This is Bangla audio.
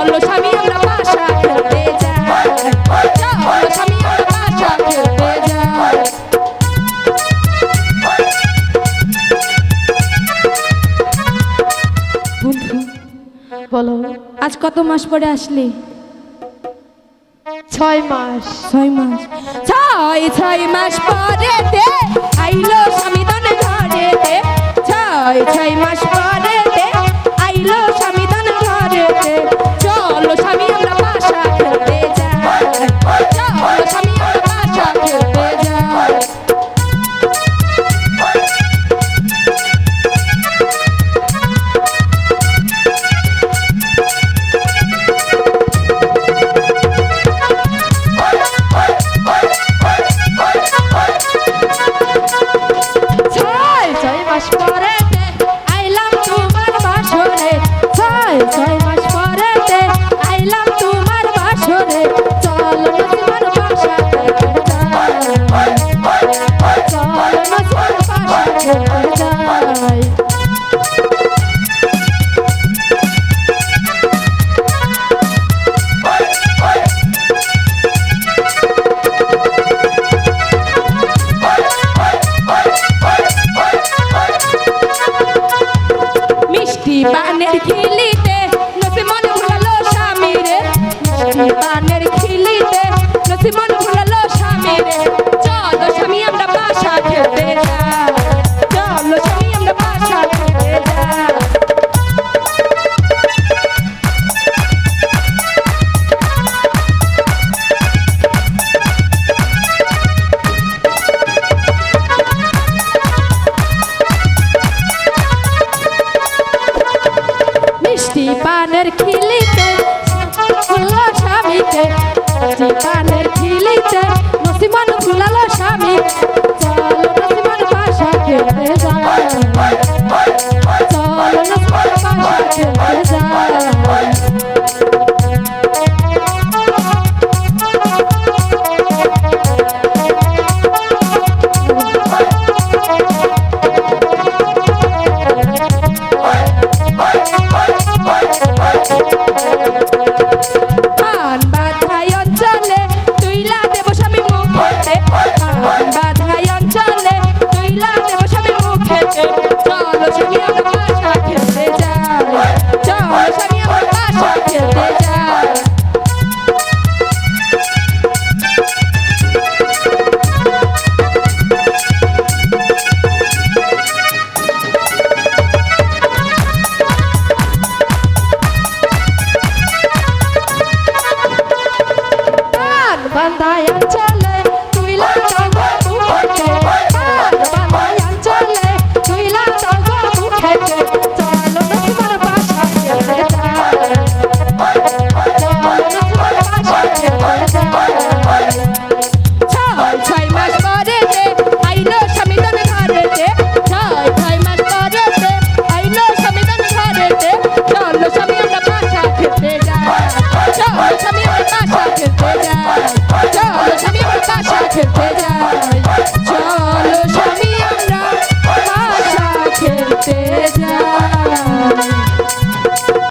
চলো স্বামী আমরা পাশা খেলতে যাই, চলো স্বামী আমরা পাশা খেলতে যাই। বন্ধু বলো, আজ কত মাস পরে আসলি? 6 মাস। 6 মাস। 6 মাস পরে দে আইলো স্বামী ধন ঘরে দে, 6 মাস পরে দে আইলো স্বামী ধন ঘরে দে। চলো স্বামী আমরা পাশা খেলতে যাই, চলো স্বামী আমরা পাশা খেলতে যাই। পানের খিলিতে নসি মন ভুলালো স্বামী রে, মিষ্টি পানের খিলিতে নসি মন ভুলালো স্বামী রে। চলো স্বামী আমরা পাশা খেলতে যাই, চলো স্বামী আমরা পাশা খেলতে যাই। মিষ্টি পানের খিলিতে ভুলালো স্বামীকে, মিষ্টি পানের খিলিতে নসিমন ভুলালো স্বামী। চলো নসিমন পাশা খেলতে যাই, চলো নসিমন পাশা খেলতে যাই। Chalo, chami, me pasa que te da.